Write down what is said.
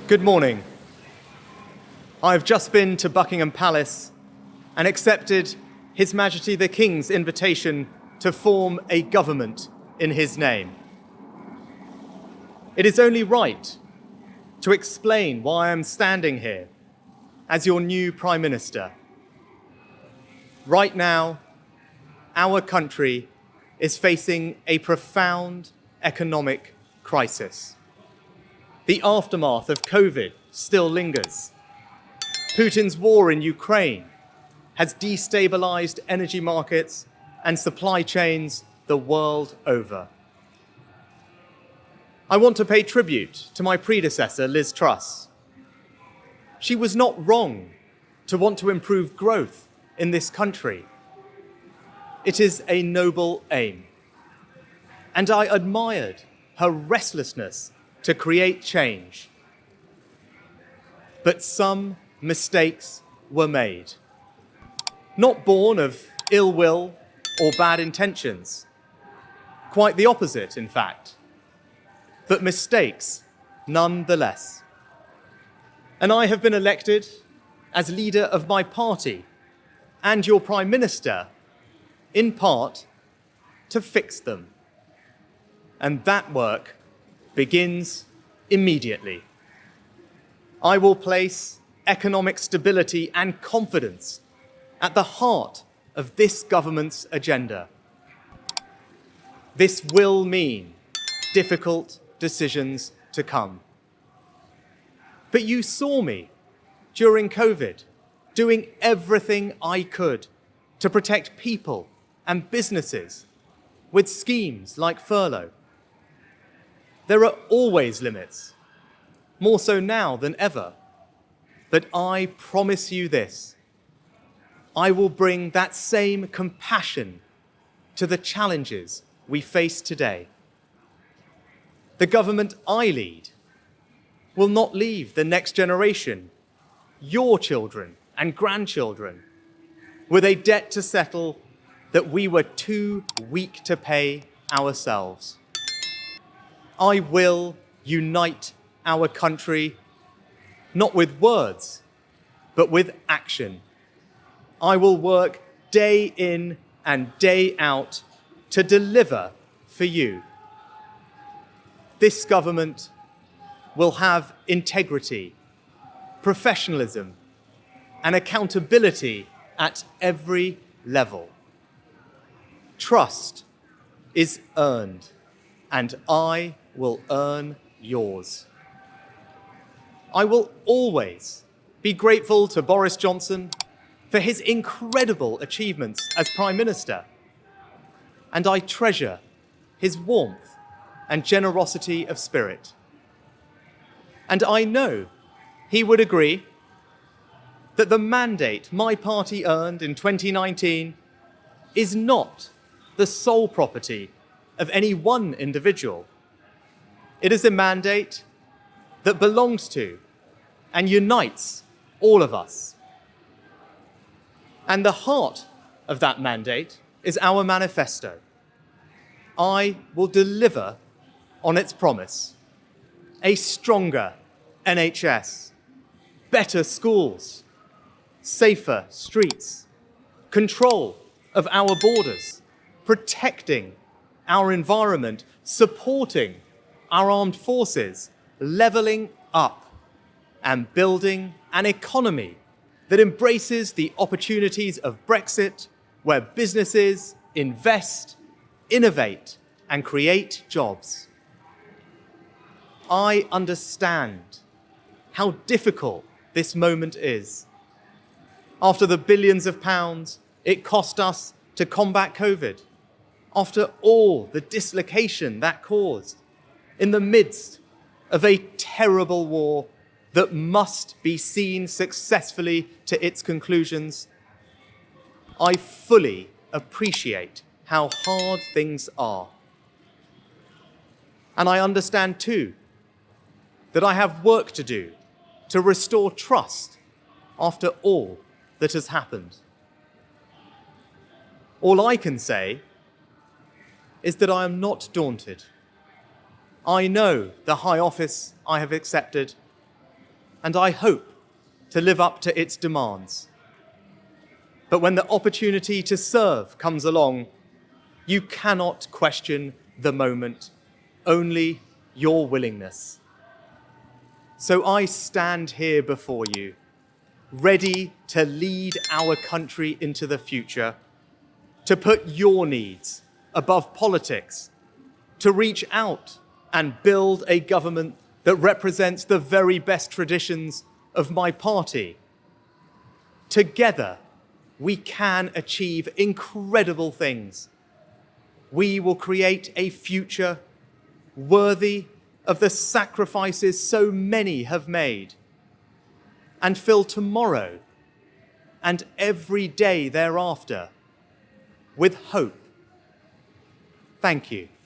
Good morning. I have just been to Buckingham Palace and accepted His Majesty the King's invitation to form a government in his name. It is only right to explain why I am standing here as your new Prime Minister. Right now, our country is facing a profound economic crisis. The aftermath of COVID still lingers. Putin's war in Ukraine has destabilised energy markets and supply chains the world over. I want to pay tribute to my predecessor, Liz Truss. She was not wrong to want to improve growth in this country. It is a noble aim. And I admired her restlessness to create change. But some mistakes were made. Not born of ill will or bad intentions. Quite the opposite, in fact. But mistakes nonetheless. And I have been elected as leader of my party and your Prime Minister, in part, to fix them. And that work begins immediately. I will place economic stability and confidence at the heart of this government's agenda. This will mean difficult decisions to come. But you saw me during COVID doing everything I could to protect people and businesses with schemes like furlough. There are always limits, more so now than ever. But I promise you this, I will bring that same compassion to the challenges we face today. The government I lead will not leave the next generation, your children and grandchildren, with a debt to settle that we were too weak to pay ourselves. I will unite our country, not with words, but with action. I will work day in and day out to deliver for you. This government will have integrity, professionalism, and accountability at every level. Trust is earned, and I will earn yours. I will always be grateful to Boris Johnson for his incredible achievements as Prime Minister, and I treasure his warmth and generosity of spirit. And I know he would agree that the mandate my party earned in 2019 is not the sole property of any one individual. It is a mandate that belongs to and unites all of us. And the heart of that mandate is our manifesto. I will deliver on its promise. A stronger NHS, better schools, safer streets, control of our borders, protecting our environment, supporting our armed forces, levelling up and building an economy that embraces the opportunities of Brexit, where businesses invest, innovate, and create jobs. I understand how difficult this moment is. After the billions of pounds it cost us to combat COVID, after all the dislocation that caused, in the midst of a terrible war that must be seen successfully to its conclusions, I fully appreciate how hard things are. And I understand too that I have work to do to restore trust after all that has happened. All I can say is that I am not daunted. I know the high office I have accepted, and I hope to live up to its demands. But when the opportunity to serve comes along, you cannot question the moment, only your willingness. So I stand here before you, ready to lead our country into the future, to put your needs above politics, to reach out and build a government that represents the very best traditions of my party. Together, we can achieve incredible things. We will create a future worthy of the sacrifices so many have made, and fill tomorrow and every day thereafter with hope. Thank you.